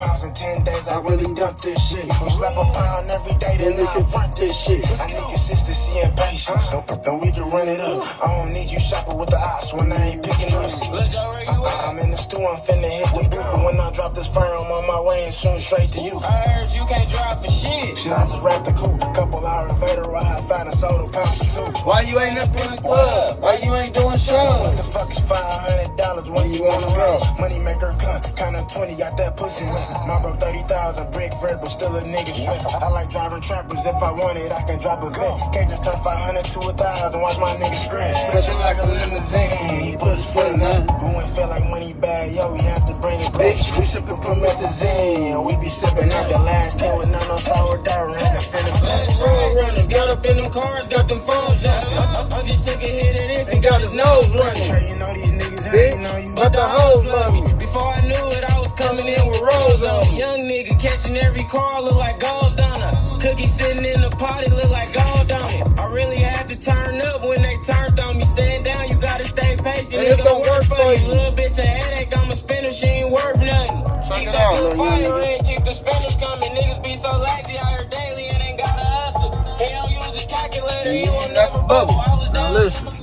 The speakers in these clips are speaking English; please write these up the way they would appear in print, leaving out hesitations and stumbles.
Pounds in 10 days, I really dumped this shit. We slap a pound every day, then I confront this shit. I need consistency and patience, and we can run it up. I don't need you shopping with the ops when I ain't picking us. I'm in the stew, I'm finna hit the booth. But when I drop this fire, I'm on my way and soon straight to you. I heard you can't drive for shit. Shit, I just wrapped the coupe. Couple hours later, I found a soda pound of soup. Why you ain't up in the club? Why you ain't doing shows? What the fuck is $500 when you wanna roll? Money maker count of 20, got that pussy wet. My bro 30,000, brick Fred, but still a nigga shit. I like driving trappers, if I want it, I can drop a vet. Can't just turn 500 to 1,000, watch my nigga scratch. Stretching like a limousine, he put his foot in that. Who ain't feel like money bad, yo, we have to bring it back. We sippin' promethazine, we be sippin' out the last kill with no sourdough, and the finna back. Road runners, got up in them cars, got them phones out. I just took a hit of this and got his nose running. You know these niggas hating on you, But the hoes love me. Before I knew it, I was coming in with rolls on me. Young nigga catching every car, look like gold on her. Cookie sitting in the potty, look like gold on it. I really had to turn up when they turned on me. Stand down, you gotta stay patient. It's gonna work for you. Little bitch a headache, I'm a spinner, she ain't worth nothing. Check Keep it that out, good little young fire nigga. in, keep the spinners coming. Niggas be so lazy out here daily and ain't gotta hustle. He don't use his calculator, he won't never bubble. I was Now down. listen,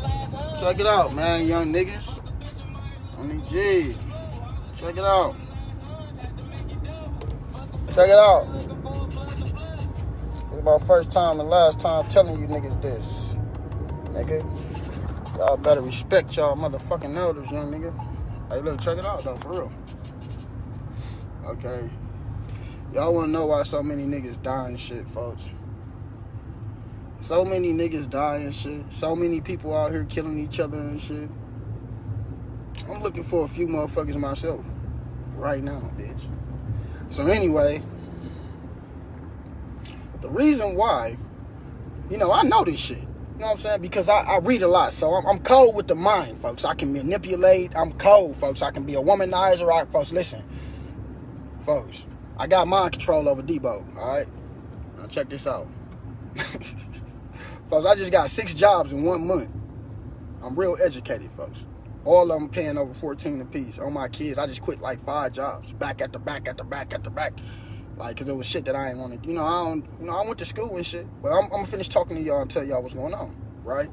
check it out, man, young niggas. On the G. Check it out. Check it out. It's my first time and last time telling you niggas this. Nigga. Y'all better respect y'all motherfucking elders, young nigga. Hey, look, check it out, though, for real. Okay. Y'all wanna know why so many niggas die and shit, folks? So many niggas die and shit. So many people out here killing each other and shit. I'm looking for a few motherfuckers myself. Right now, bitch. So anyway, the reason why, you know, I know this shit. You know what I'm saying? Because I read a lot. So I'm cold with the mind, folks. I can manipulate. I'm cold, folks. I can be a womanizer. Right, folks, listen. Folks, I got mind control over Debo, all right? Now check this out. Folks, I just got 6 jobs in 1 month. I'm real educated, folks. All of them paying over 14 apiece. On my kids, I just quit like 5 jobs. Back at the back. Like, cause it was shit that I ain't wanted. You know, I went to school and shit. But I'm gonna finish talking to y'all and tell y'all what's going on, right?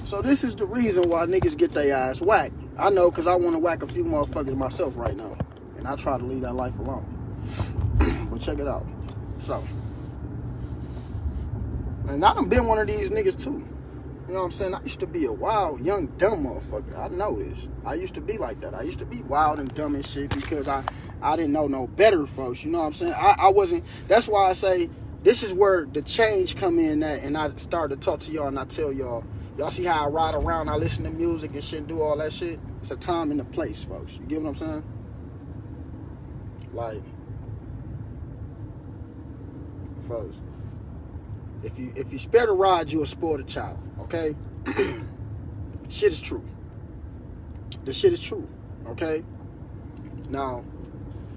So this is the reason why niggas get their ass whacked. I know, cause I want to whack a few motherfuckers myself right now. And I try to leave that life alone. But check it out. So, and I done been one of these niggas too. You know what I'm saying? I used to be a wild, young, dumb motherfucker. I know this. I used to be like that. I used to be wild and dumb and shit because I didn't know no better, folks. You know what I'm saying? I wasn't. That's why I say this is where the change come in at, and I start to talk to y'all and I tell y'all see how I ride around, I listen to music and shit and do all that shit? It's a time and a place, folks. You get what I'm saying? Like, folks, if you spare the rod, you'll spoil the child, okay? Shit is true. The shit is true, okay? Now,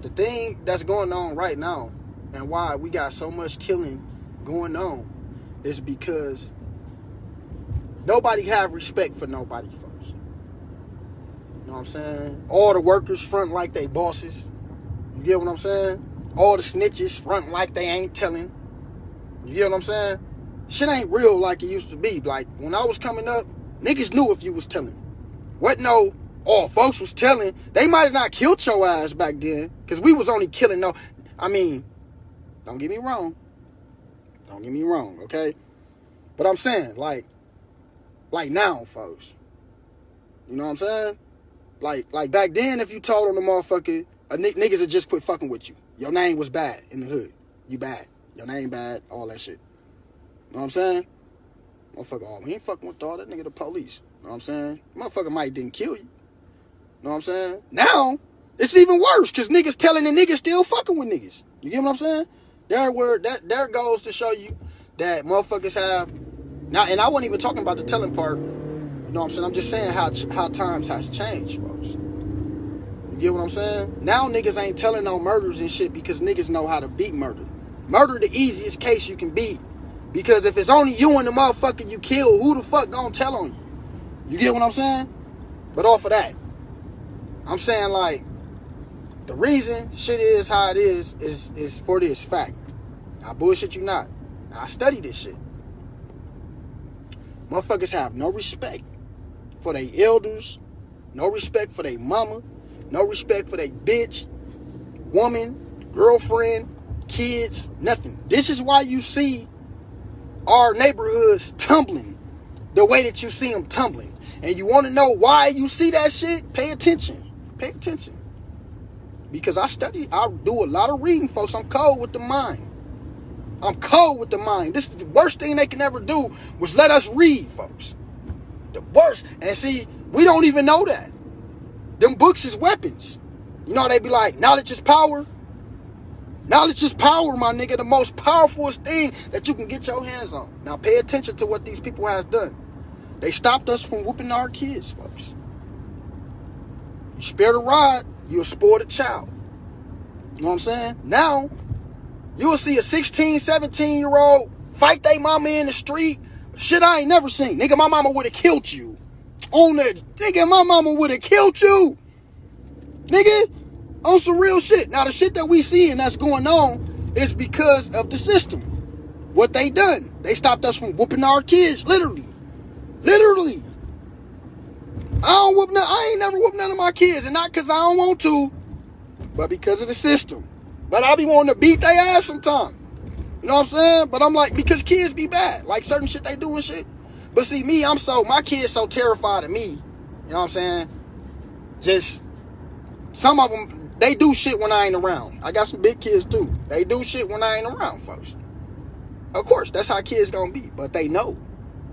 the thing that's going on right now and why we got so much killing going on is because nobody have respect for nobody, folks. You know what I'm saying? All the workers front like they bosses. You get what I'm saying? All the snitches front like they ain't telling. You get what I'm saying? Shit ain't real like it used to be. Like, when I was coming up, niggas knew if you was telling. What no, all folks was telling. They might have not killed your ass back then, because we was only killing, no. I mean, don't get me wrong. Don't get me wrong, okay? But I'm saying, like now, folks. You know what I'm saying? Like back then, if you told on the motherfucker, niggas would just quit fucking with you. Your name was bad in the hood. You bad. Your name bad, all that shit. You know what I'm saying? Motherfucker, oh, we ain't fucking with all that nigga, the police. You know what I'm saying? Motherfucker might didn't kill you. You know what I'm saying? Now, it's even worse, because niggas telling the niggas still fucking with niggas. You get what I'm saying? There goes to show you that motherfuckers have, now, and I wasn't even talking about the telling part. You know what I'm saying? I'm just saying how times has changed, folks. You get what I'm saying? Now niggas ain't telling no murders and shit because niggas know how to beat murder. Murder the easiest case you can beat. Because if it's only you and the motherfucker you kill, who the fuck gonna tell on you? You get what I'm saying? But off of that, I'm saying, like, the reason shit is how it is for this fact. I bullshit you not. I study this shit. Motherfuckers have no respect for their elders, no respect for their mama, no respect for their bitch, woman, girlfriend, kids, nothing. This is why you see our neighborhoods tumbling the way that you see them tumbling. And you want to know why you see that shit? Pay attention. Pay attention. Because I do a lot of reading, folks. I'm cold with the mind. I'm cold with the mind. This is the worst thing they can ever do was let us read, folks. The worst. And see, we don't even know that. Them books is weapons. You know, they be like, knowledge is power. Knowledge is power, my nigga. The most powerfulest thing that you can get your hands on. Now, pay attention to what these people has done. They stopped us from whooping our kids, folks. You spare the rod, you'll spoil the child. You know what I'm saying? Now, you'll see a 16, 17-year-old fight their mama in the street. Shit I ain't never seen. Nigga, my mama would have killed you. On that. Nigga, my mama would have killed you. Nigga, on some real shit. Now, the shit that we see and that's going on is because of the system. What they done. They stopped us from whooping our kids. Literally. Literally. I ain't never whooped none of my kids. And not because I don't want to, but because of the system. But I be wanting to beat their ass sometimes. You know what I'm saying? But I'm like, because kids be bad. Like certain shit they do and shit. But see, me, my kids so terrified of me. You know what I'm saying? Just, some of them, they do shit when I ain't around. I got some big kids too. They do shit when I ain't around, folks. Of course, that's how kids gonna be. But they know.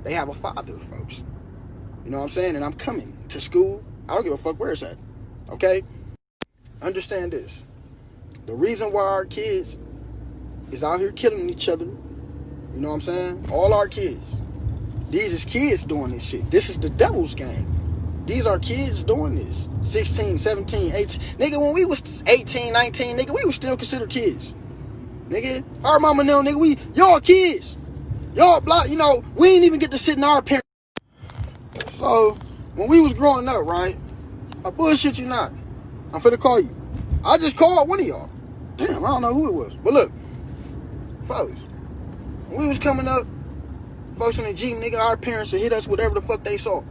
They have a father, folks. You know what I'm saying? And I'm coming to school. I don't give a fuck where it's at. Okay? Understand this. The reason why our kids is out here killing each other, you know what I'm saying? All our kids. These is kids doing this shit. This is the devil's game. These are kids doing this. 16, 17, 18. Nigga, when we was 18, 19, nigga, we was still considered kids. Nigga, our mama know, nigga, y'all kids. Y'all block, you know, we ain't even get to sit in our parents. So, when we was growing up, right? I bullshit you not. I'm finna call you. I just called one of y'all. Damn, I don't know who it was. But look, folks, when we was coming up, folks in the Jeep, nigga, our parents would hit us with whatever the fuck they saw.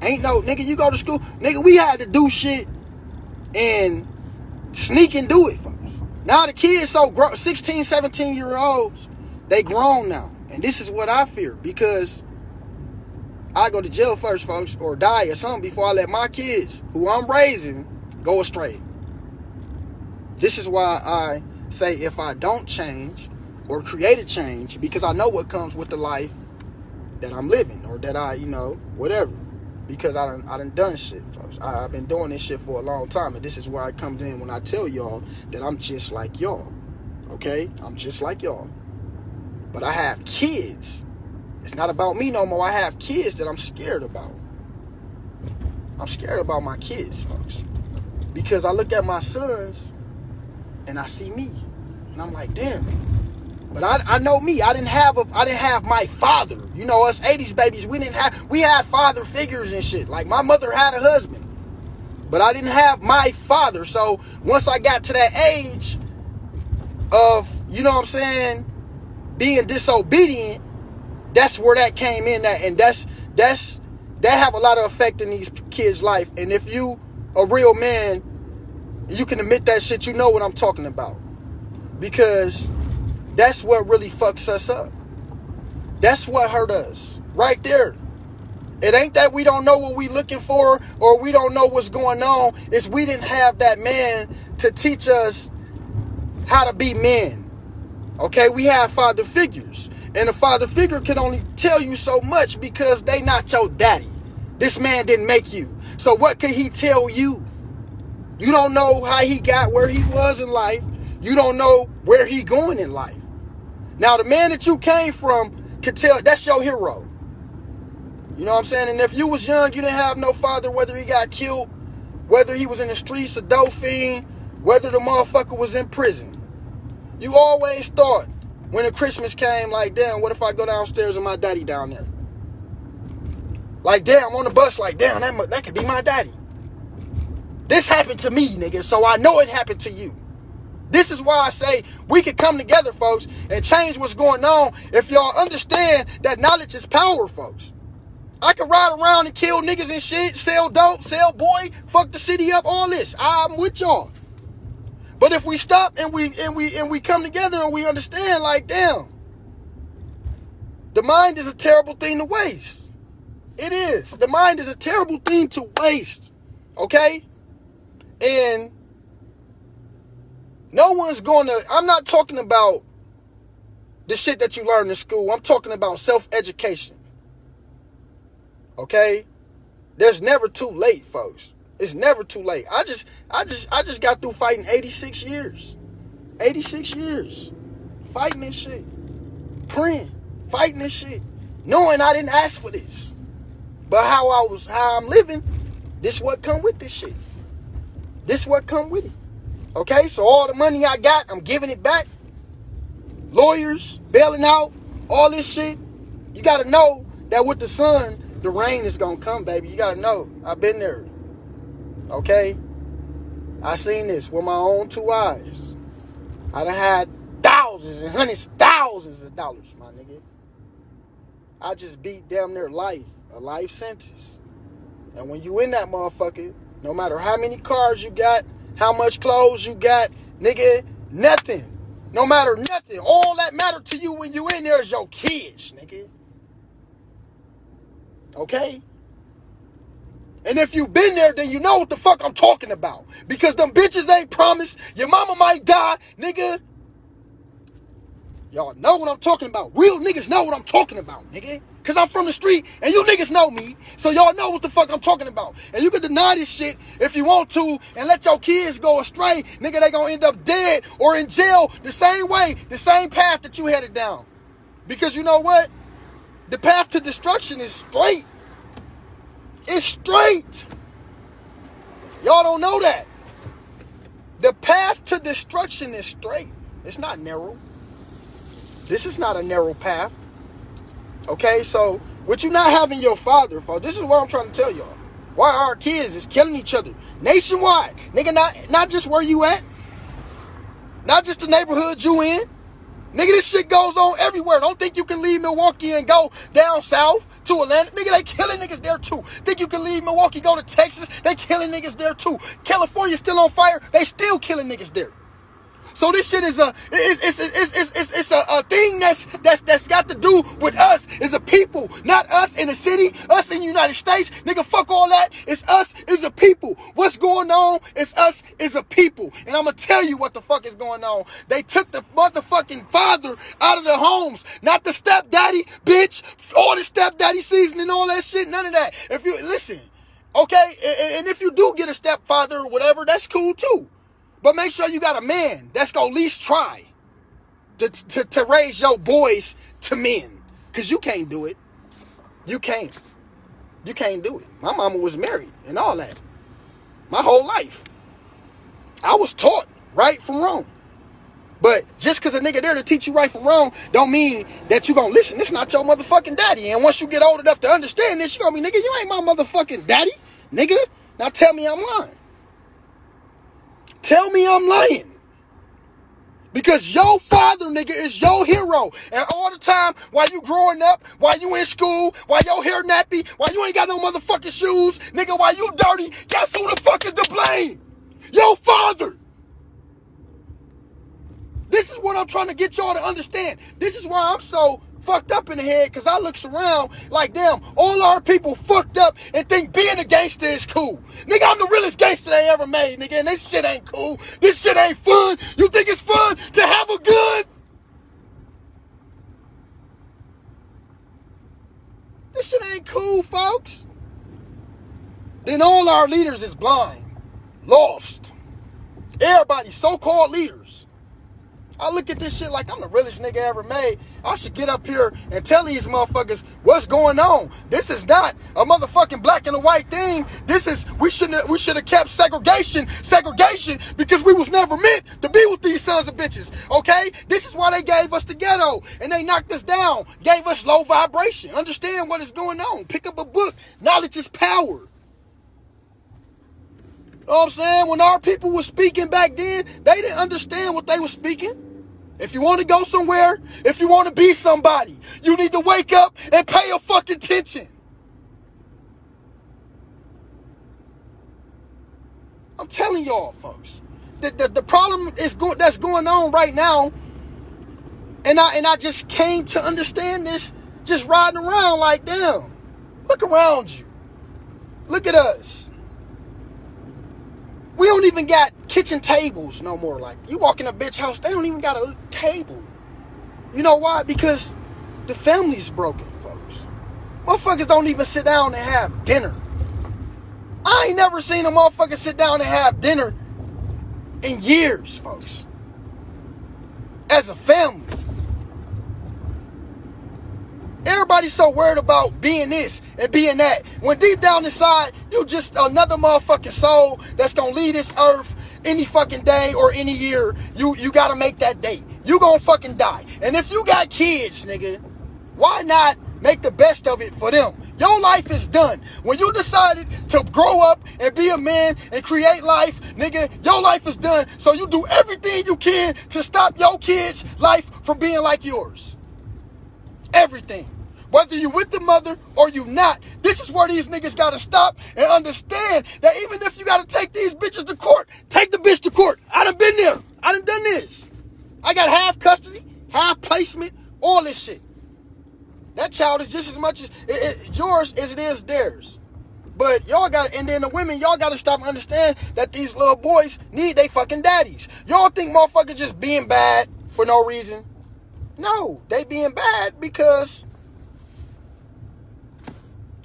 Ain't no, nigga, you go to school. Nigga, we had to do shit and sneak and do it, folks. Now the kids so grown, 16, 17-year-olds, they grown now. And this is what I fear, because I go to jail first, folks, or die or something before I let my kids, who I'm raising, go astray. This is why I say if I don't change or create a change, because I know what comes with the life that I'm living, or that I, you know, whatever. Because I done shit, folks. I've been doing this shit for a long time, and this is where it comes in when I tell y'all that I'm just like y'all. Okay? I'm just like y'all. But I have kids. It's not about me no more. I have kids that I'm scared about. I'm scared about my kids, folks. Because I look at my sons and I see me. And I'm like, damn. But I know me. I didn't have my father. You know, us 80s babies, we had father figures and shit. Like, my mother had a husband. But I didn't have my father. So once I got to that age of, you know what I'm saying, being disobedient, that's where that came in at. And that have a lot of effect in these kids' life. And if you a real man, you can admit that shit, you know what I'm talking about. Because that's what really fucks us up. That's what hurt us. Right there. It ain't that we don't know what we looking for or we don't know what's going on. It's we didn't have that man to teach us how to be men. Okay? We have father figures. And a father figure can only tell you so much because they not your daddy. This man didn't make you. So what could he tell you? You don't know how he got where he was in life. You don't know where he going in life. Now, the man that you came from could tell, that's your hero. You know what I'm saying? And if you was young, you didn't have no father, whether he got killed, whether he was in the streets, a dope fiend, whether the motherfucker was in prison. You always thought When the Christmas came, like, damn, what if I go downstairs and my daddy down there? Like, damn, I'm on the bus, like, damn, that could be my daddy. This happened to me, nigga, so I know it happened to you. This is why I say we can come together, folks, and change what's going on if y'all understand that knowledge is power, folks. I can ride around and kill niggas and shit, sell dope, sell boy, fuck the city up, all this. I'm with y'all. But if we stop and we come together and we understand, like, damn, the mind is a terrible thing to waste. It is. The mind is a terrible thing to waste. Okay? And no one's I'm not talking about the shit that you learn in school. I'm talking about self-education. Okay? There's never too late, folks. It's never too late. I just got through fighting 86 years. 86 years. Fighting this shit. Praying. Fighting this shit. Knowing I didn't ask for this. But how I'm living, this what come with this shit. This what come with it. Okay? So all the money I got, I'm giving it back. Lawyers, bailing out, all this shit. You gotta know that with the sun, the rain is gonna come, baby. You gotta know. I've been there. Okay? I seen this with my own two eyes. I done had thousands and hundreds, thousands of dollars, my nigga. I just beat damn near life. A life sentence. And when you in that motherfucker, no matter how many cars you got, how much clothes you got, nigga, nothing. No matter nothing. All that matter to you when you in there is your kids, nigga. Okay? And if you been there, then you know what the fuck I'm talking about. Because them bitches ain't promised. Your mama might die, nigga. Y'all know what I'm talking about. Real niggas know what I'm talking about, nigga. Because I'm from the street, and you niggas know me. So y'all know what the fuck I'm talking about. And you can deny this shit if you want to and let your kids go astray. Nigga, they gonna end up dead or in jail the same way, the same path that you headed down. Because you know what? The path to destruction is straight. It's straight. Y'all don't know that. The path to destruction is straight. It's not narrow. This is not a narrow path. Okay, so with you not having your father, folks, this is what I'm trying to tell y'all. Why our kids is killing each other nationwide. Nigga, not just where you at. Not just the neighborhood you in. Nigga, this shit goes on everywhere. Don't think you can leave Milwaukee and go down south to Atlanta. Nigga, they killing niggas there too. Think you can leave Milwaukee, go to Texas. They killing niggas there too. California still on fire. They still killing niggas there. So this shit is a thing that's got to do with us as a people, not us in the city, us in the United States. Nigga, fuck all that. It's us as a people. What's going on is us as a people. And I'm gonna tell you what the fuck is going on. They took the motherfucking father out of the homes, not the stepdaddy, bitch. All the stepdaddy season and all that shit, none of that. If you listen, okay, and if you do get a stepfather or whatever, that's cool too. But make sure you got a man that's gonna at least try to raise your boys to men. Because you can't do it. You can't. You can't do it. My mama was married and all that. My whole life. I was taught right from wrong. But just because a nigga there to teach you right from wrong don't mean that you gonna listen. This not your motherfucking daddy. And once you get old enough to understand this, you gonna be, nigga, you ain't my motherfucking daddy. Nigga, now tell me I'm lying. Tell me I'm lying. Because your father, nigga, is your hero. And all the time, while you growing up, while you in school, while your hair nappy, while you ain't got no motherfucking shoes, nigga, while you dirty, guess who the fuck is to blame? Your father. This is what I'm trying to get y'all to understand. This is why I'm so fucked up in the head, because I looks around like, damn, all our people fucked up and think being a gangster is cool. Nigga, I'm the realest gangster they ever made, nigga, and this shit ain't cool. This shit ain't fun. You think it's fun to have a gun? This shit ain't cool, folks. Then all our leaders is blind, lost. Everybody, so-called leaders, I look at this shit like I'm the realest nigga ever made. I should get up here and tell these motherfuckers what's going on. This is not a motherfucking black and a white thing. This is, we should have kept segregation because we was never meant to be with these sons of bitches. Okay? This is why they gave us the ghetto and they knocked us down, gave us low vibration. Understand what is going on. Pick up a book. Knowledge is power. You know what I'm saying? When our people were speaking back then, they didn't understand what they were speaking. If you want to go somewhere, if you want to be somebody, you need to wake up and pay a fucking attention. I'm telling y'all, folks. The problem is that's going on right now, and I just came to understand this just riding around like, damn, look around you. Look at us. We don't even got kitchen tables no more. Like, you walk in a bitch house, they don't even got a table. You know why? Because the family's broken, folks. Motherfuckers don't even sit down and have dinner. I ain't never seen a motherfucker sit down and have dinner in years, folks. As a family. Everybody's so worried about being this and being that. When deep down inside, you just another motherfucking soul that's gonna leave this earth any fucking day or any year. You gotta make that date. You gonna fucking die. And if you got kids, nigga, why not make the best of it for them? Your life is done. When you decided to grow up and be a man and create life, nigga, your life is done. So you do everything you can to stop your kids' life from being like yours. Everything. Whether you with the mother or you not. This is where these niggas gotta stop and understand that even if you gotta take these bitches to court, take the bitch to court. I done been there. I done done this. I got half custody, half placement, all this shit. That child is just as much as yours as it is theirs. But y'all gotta, and then the women, y'all gotta stop and understand that these little boys need they fucking daddies. Y'all think motherfuckers just being bad for no reason? No, they being bad because,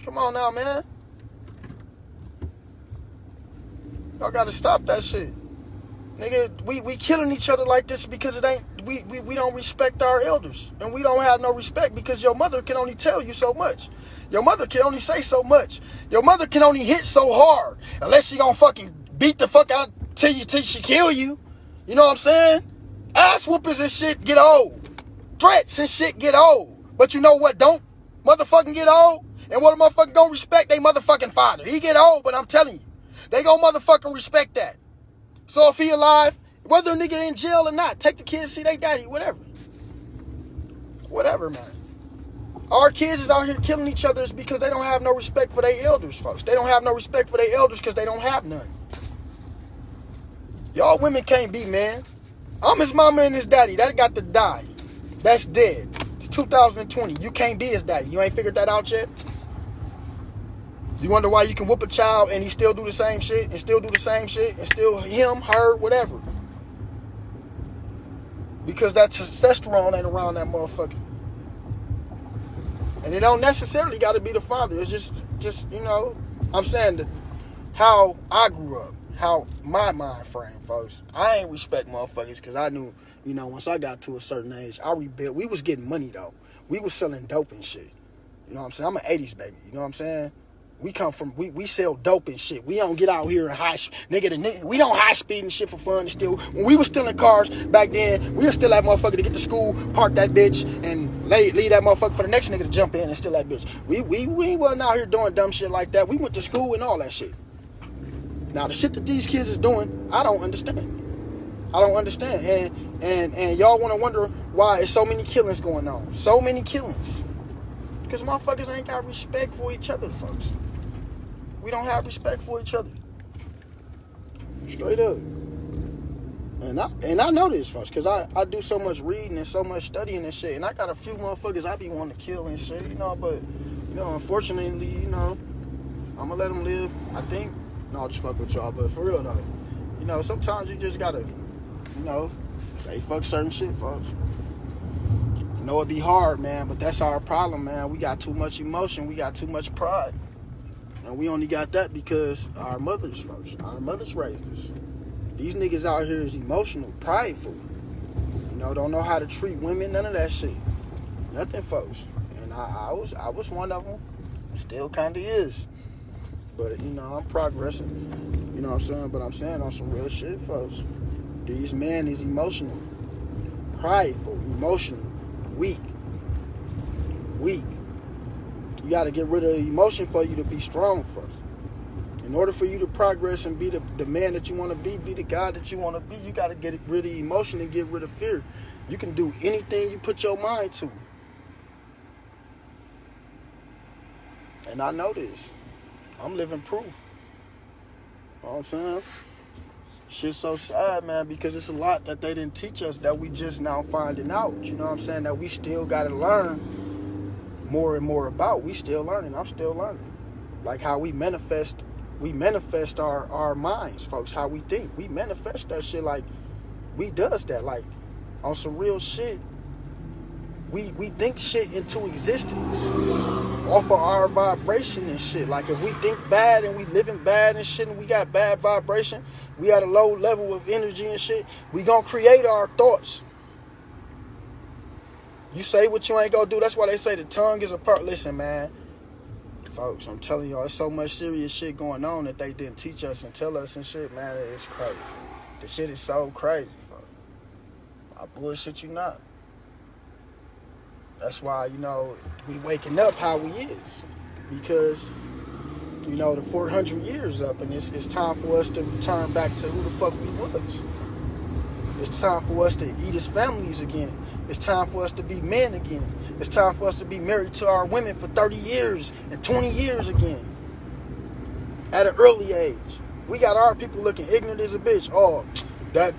come on now, man. Y'all gotta stop that shit. Nigga, we killing each other like this because it ain't, we don't respect our elders. And we don't have no respect because your mother can only tell you so much. Your mother can only say so much. Your mother can only hit so hard. Unless she gonna fucking beat the fuck out till she kill you. You know what I'm saying? Ass whoopers and shit get old. Threats and shit get old. But you know what don't motherfucking get old? And what a motherfucker gonna respect? They motherfucking father. He get old, but I'm telling you, they gonna motherfucking respect that. So if he alive, whether a nigga in jail or not, take the kids, see they daddy, whatever. Whatever, man. Our kids is out here killing each other is because they don't have no respect for their elders, folks. They don't have no respect for their elders because they don't have none. Y'all women can't be, man. I'm his mama and his daddy. That got to die. That's dead. It's 2020. You can't be his daddy. You ain't figured that out yet? You wonder why you can whoop a child and he still do the same shit and still do the same shit and still him, her, whatever. Because that testosterone ain't around that motherfucker. And it don't necessarily got to be the father. It's just you know, I'm saying how I grew up, how my mind frame, folks. I ain't respect motherfuckers because I knew, you know, once I got to a certain age, I rebuilt. We was getting money, though. We was selling dope and shit. You know what I'm saying? I'm an 80s baby. You know what I'm saying? We come from, we sell dope and shit. We don't get out here and we don't high speed and shit for fun and still. When we was stealing cars back then, we was still that motherfucker to get to school, park that bitch, and leave that motherfucker for the next nigga to jump in and steal that bitch. We wasn't out here doing dumb shit like that. We went to school and all that shit. Now, the shit that these kids is doing, I don't understand. I don't understand. And y'all want to wonder why there's so many killings going on. So many killings. Because motherfuckers ain't got respect for each other, folks. We don't have respect for each other. Straight up. And I know this, folks, because I do so much reading and so much studying and shit. And I got a few motherfuckers I be wanting to kill and shit, you know. But, you know, unfortunately, you know, I'm going to let them live, I think. No, I'll just fuck with y'all. But for real, though, you know, sometimes you just got to, you know, say fuck certain shit, folks. I know it be hard, man, but that's our problem, man. We got too much emotion. We got too much pride. And we only got that because our mothers, folks. Our mothers raised us. These niggas out here is emotional, prideful. You don't know how to treat women, none of that shit. Nothing, folks. And I was one of them. Still kind of is. But, I'm progressing. You know what I'm saying? But I'm saying on some real shit, folks. These men is emotional, prideful, emotional, weak. You got to get rid of emotion for you to be strong first. In order for you to progress and be the man that you want to be the guy that you want to be, you got to get rid of emotion and get rid of fear. You can do anything you put your mind to. And I know this. I'm living proof. You know what I'm saying? Shit's so sad, man, because it's a lot that they didn't teach us that we just now finding out. You know what I'm saying? That we still got to learn more and more about. We still learning. I'm still learning. Like how we manifest our minds, folks, how we think. We manifest that shit like we does that. Like on some real shit, we think shit into existence off of our vibration and shit. Like if we think bad and we living bad and shit and we got bad vibration, we at a low level of energy and shit, we gonna create our thoughts. You say what you ain't gonna do. That's why they say the tongue is a part. Listen, man, folks, I'm telling y'all, there's so much serious shit going on that they didn't teach us and tell us and shit, man. It's crazy. The shit is so crazy, folks. I bullshit you not. That's why, we waking up how we is. Because, the 400 years up, and it's time for us to return back to who the fuck we was. It's time for us to eat as families again. It's time for us to be men again. It's time for us to be married to our women for 30 years and 20 years again. At an early age. We got our people looking ignorant as a bitch. Oh, that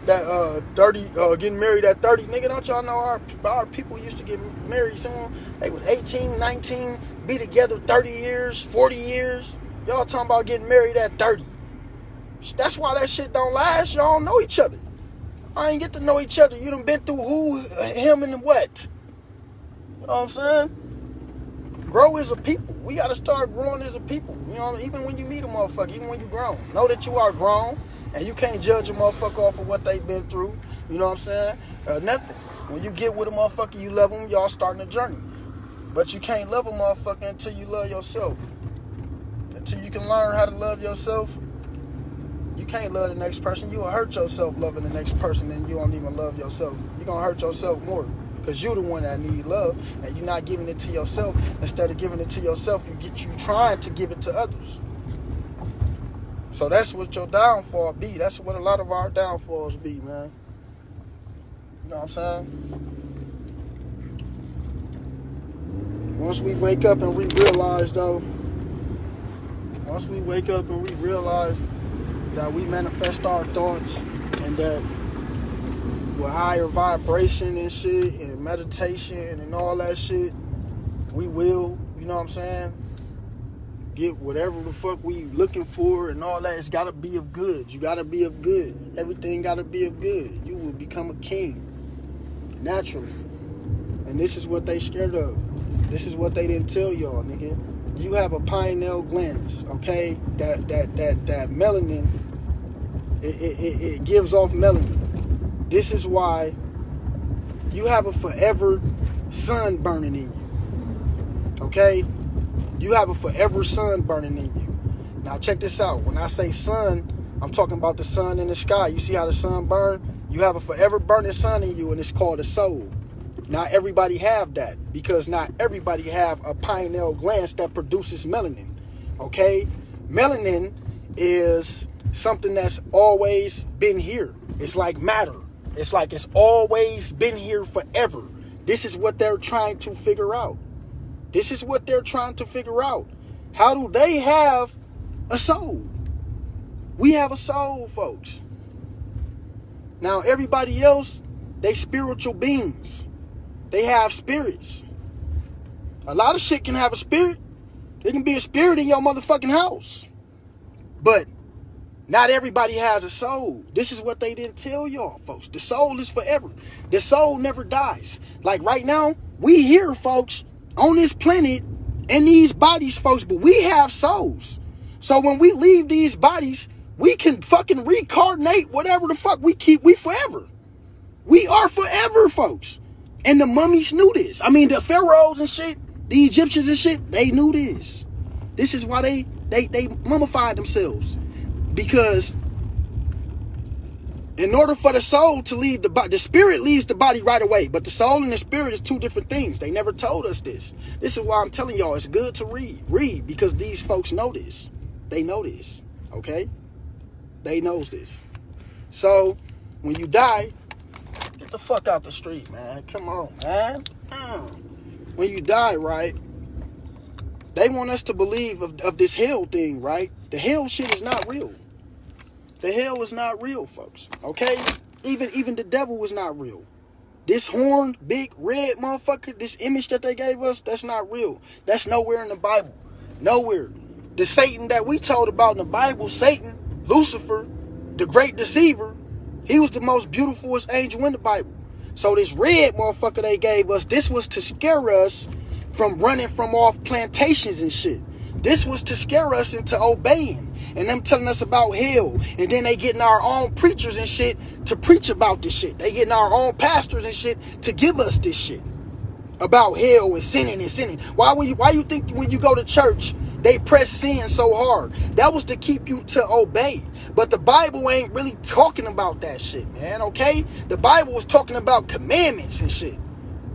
30, getting married at 30. Nigga, don't y'all know our people used to get married soon? They was 18, 19, be together 30 years, 40 years. Y'all talking about getting married at 30. That's why that shit don't last. Y'all don't know each other. I ain't get to know each other. You done been through who, him, and what. You know what I'm saying? Grow as a people. We got to start growing as a people. Even when you meet a motherfucker, even when you grown. Know that you are grown, and you can't judge a motherfucker off of what they've been through. You know what I'm saying? Nothing. When you get with a motherfucker, you love them, y'all starting a journey. But you can't love a motherfucker until you love yourself. Until you can learn how to love yourself, you can't love the next person. You will hurt yourself loving the next person and you don't even love yourself. You're going to hurt yourself more because you're the one that need love and you're not giving it to yourself. Instead of giving it to yourself, you trying to give it to others. So that's what your downfall be. That's what a lot of our downfalls be, man. You know what I'm saying? Once we wake up and we realize, though, that we manifest our thoughts and that with higher vibration and shit and meditation and all that shit, we will, you know what I'm saying, get whatever the fuck we looking for and all that. It's got to be of good. You got to be of good. Everything got to be of good. You will become a king naturally. And this is what they scared of. This is what they didn't tell y'all, nigga. You have a pineal gland, okay? That melanin, it gives off melanin. This is why you have a forever sun burning in you, okay? You have a forever sun burning in you. Now check this out. When I say sun, I'm talking about the sun in the sky. You see how the sun burns? You have a forever burning sun in you, and it's called a soul. Not everybody have that, because not everybody have a pineal gland that produces melanin, okay? Melanin is something that's always been here. It's like matter. It's like it's always been here forever. This is what they're trying to figure out. This is what they're trying to figure out. How do they have a soul? We have a soul, folks. Now, everybody else, they spiritual beings. They have spirits. A lot of shit can have a spirit. There can be a spirit in your motherfucking house. But not everybody has a soul. This is what they didn't tell y'all, folks. The soul is forever. The soul never dies. Like right now, we here, folks, on this planet, in these bodies, folks, but we have souls. So when we leave these bodies, we can fucking reincarnate whatever the fuck we keep. We forever. We are forever, folks. And the mummies knew this. I mean, the pharaohs and shit, the Egyptians and shit, they knew this. This is why they mummified themselves. Because in order for the soul to leave the body, the spirit leaves the body right away. But the soul and the spirit is two different things. They never told us this. This is why I'm telling y'all it's good to read. Read, because these folks know this. They know this. Okay? They knows this. So, when you die, get the fuck out the street, man. Come on, man. When you die, right, they want us to believe of this hell thing, right? The hell shit is not real. The hell is not real, folks. Okay? Even the devil is not real. This horned, big, red motherfucker, this image that they gave us, that's not real. That's nowhere in the Bible. Nowhere. The Satan that we told about in the Bible, Satan, Lucifer, the great deceiver, he was the most beautifulest angel in the Bible. So this red motherfucker they gave us, this was to scare us from running from off plantations and shit. This was to scare us into obeying. And them telling us about hell. And then they getting our own preachers and shit to preach about this shit. They getting our own pastors and shit to give us this shit. About hell and sinning and sinning. Why you think when you go to church, they press sin so hard? That was to keep you to obey. But the Bible ain't really talking about that shit, man, okay? The Bible was talking about commandments and shit.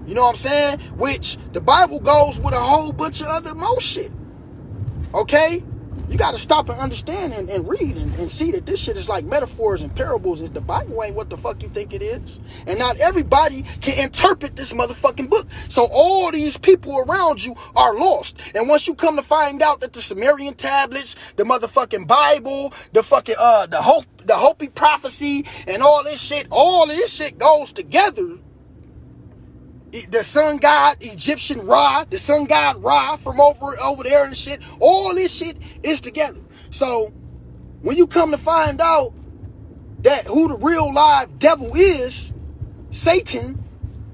You know what I'm saying? Which the Bible goes with a whole bunch of other more shit. Okay? You got to stop and understand and read and see that this shit is like metaphors and parables. The Bible ain't what the fuck you think it is. And not everybody can interpret this motherfucking book. So all these people around you are lost. And once you come to find out that the Sumerian tablets, the motherfucking Bible, the fucking the Hopi prophecy and all this shit goes together. The sun god, Egyptian Ra, the sun god Ra from over there and shit. All this shit is together. So when you come to find out that who the real live devil is, Satan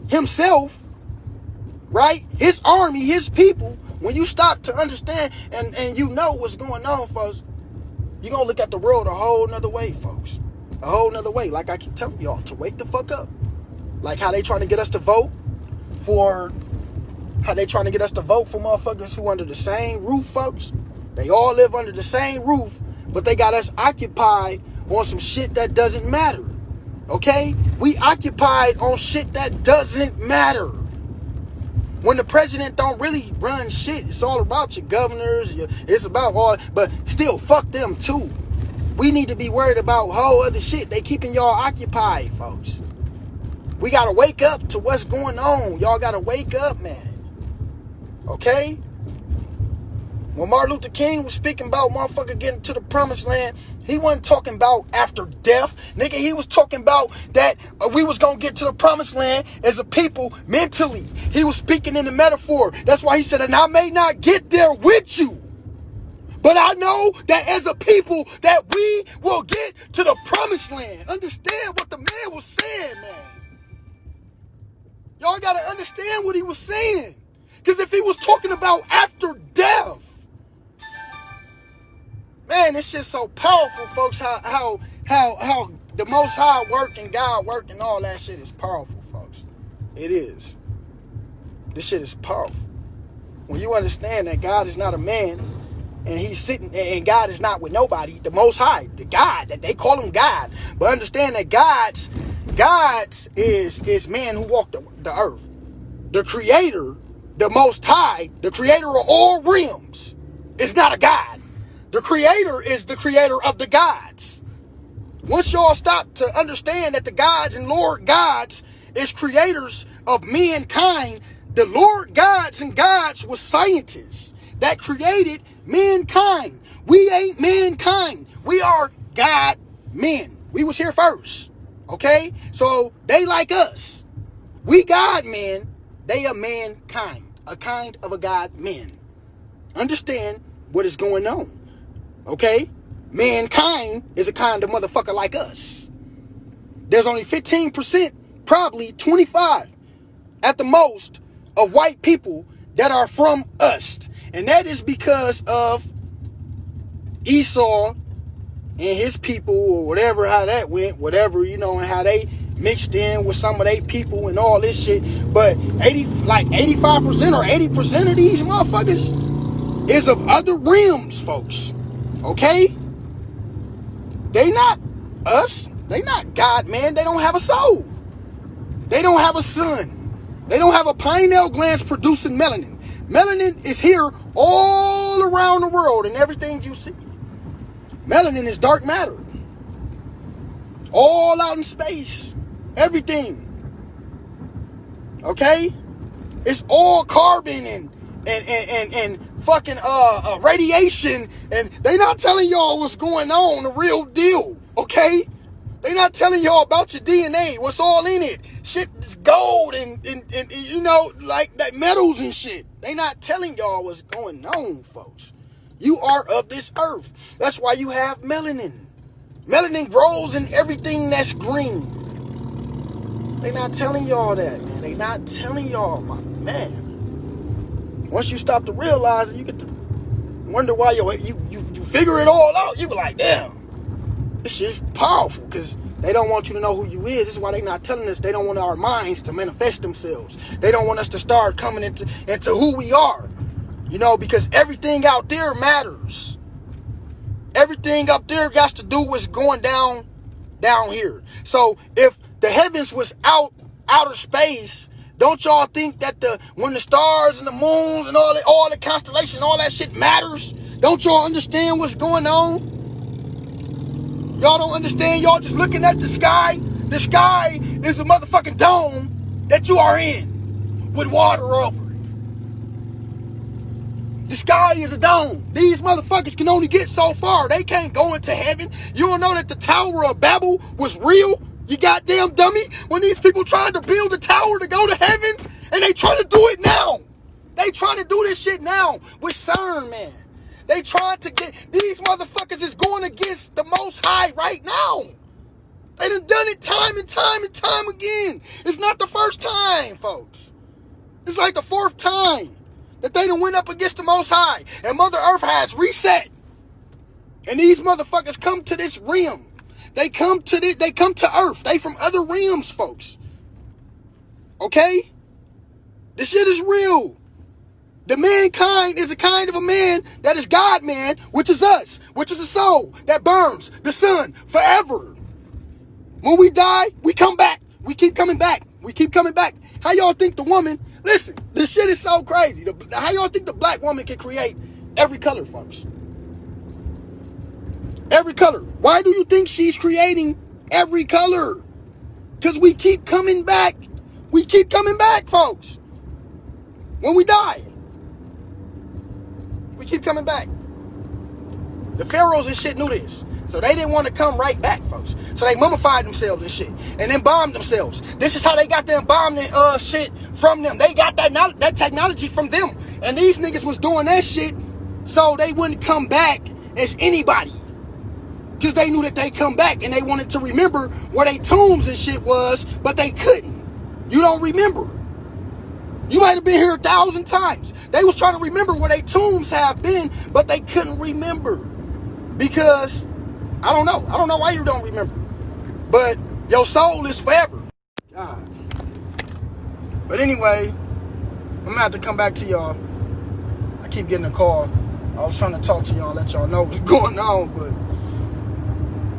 himself, right? His army, his people, when you start to understand and you know what's going on, folks, you're going to look at the world a whole nother way, folks. A whole nother way. Like I keep telling y'all, to wake the fuck up. Like how they trying to get us to vote for motherfuckers who under the same roof, folks. They all live under the same roof, but they got us occupied on some shit that doesn't matter. Okay? We occupied on shit that doesn't matter. When the president don't really run shit, it's all about your governors, it's about all, but still, fuck them too. We need to be worried about whole other shit. They keeping y'all occupied, folks. We got to wake up to what's going on. Y'all got to wake up, man. Okay? When Martin Luther King was speaking about motherfucker getting to the promised land, he wasn't talking about after death. Nigga, he was talking about that we was going to get to the promised land as a people mentally. He was speaking in the metaphor. That's why he said, and I may not get there with you, but I know that as a people that we will get to the promised land. Understand what the man was saying, man. Y'all got to understand what he was saying. Because if he was talking about after death, man, this shit's so powerful, folks, how the Most High work and God work and all that shit is powerful, folks. It is. This shit is powerful. When you understand that God is not a man, and he's sitting, and God is not with nobody, the Most High, the God, that they call him God. But understand that God's is man who walked the earth. The creator, the Most High, the creator of all realms, is not a God. The creator is the creator of the gods. Once y'all stop to understand that the gods and Lord gods is creators of mankind, the Lord gods and gods was scientists that created mankind. We ain't mankind. We are God men. We was here first. Okay? So they like us. We God men. They are mankind. A kind of a God men. Understand what is going on. Okay? Mankind is a kind of motherfucker like us. There's only 15%, probably 25 at the most, of white people that are from us. And that is because of Esau and his people, or whatever, how that went, whatever, you know, and how they mixed in with some of they people and all this shit. But 85% or 80% of these motherfuckers is of other realms, folks. Okay? They not us. They not God, man. They don't have a soul. They don't have a sun. They don't have a pineal gland producing melanin. Melanin is here all around the world in everything you see. Melanin is dark matter. All out in space. Everything. Okay? It's all carbon and fucking radiation, and they not telling y'all what's going on, the real deal. Okay? They not telling y'all about your DNA, what's all in it. Shit is gold and you know, like that metals and shit. They not telling y'all what's going on, folks. You are of this earth. That's why you have melanin. Melanin grows in everything that's green. They not telling y'all that, man. They not telling y'all, man. Once you stop to realize it, you get to wonder why you figure it all out. You be like, damn. This shit's powerful, because they don't want you to know who you is. This is why they not telling us. They don't want our minds to manifest themselves. They don't want us to start coming into who we are. You know, because everything out there matters. Everything up there got to do what's going down here. So if the heavens was outer space, don't y'all think that when the stars and the moons and all the constellation, all that shit matters? Don't y'all understand what's going on? Y'all don't understand. Y'all just looking at the sky. The sky is a motherfucking dome that you are in with water over it. The sky is a dome. These motherfuckers can only get so far. They can't go into heaven. You don't know that the Tower of Babel was real? You goddamn dummy. When these people tried to build a tower to go to heaven, and they trying to do it now. They trying to do this shit now with CERN, man. They trying to these motherfuckers is going against the Most High right now. They done it time and time and time again. It's not the first time, folks. It's like the fourth time that they done went up against the Most High. And Mother Earth has reset. And these motherfuckers come to this realm. They come to Earth. They from other realms, folks. Okay? This shit is real. The mankind is a kind of a man that is God, man, which is us, which is a soul that burns the sun forever. When we die, we come back. We keep coming back. We keep coming back. How y'all think the woman, listen, this shit is so crazy. How y'all think the black woman can create every color, folks? Every color. Why do you think she's creating every color? Because we keep coming back. We keep coming back, folks. When we die. We keep coming back. The pharaohs and shit knew this. So they didn't want to come right back, folks. So they mummified themselves and shit. And then bombed themselves. This is how they got them bombing shit from them. They got that technology from them. And these niggas was doing that shit so they wouldn't come back as anybody. Because they knew that they come back and they wanted to remember where they tombs and shit was, but they couldn't. You don't remember. You might have been here 1,000 times. They was trying to remember where they tombs have been, but they couldn't remember. Because, I don't know. I don't know why you don't remember. But your soul is forever. God. But anyway, I'm going to have to come back to y'all. I keep getting a call. I was trying to talk to y'all, let y'all know what's going on, but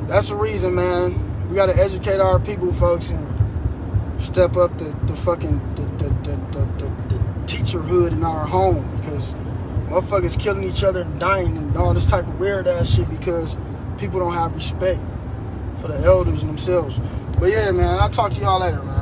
that's the reason, man. We got to educate our people, folks, and step up the teacherhood in our home, because motherfuckers killing each other and dying and all this type of weird ass shit because people don't have respect for the elders and themselves. But yeah, man, I'll talk to y'all later, man.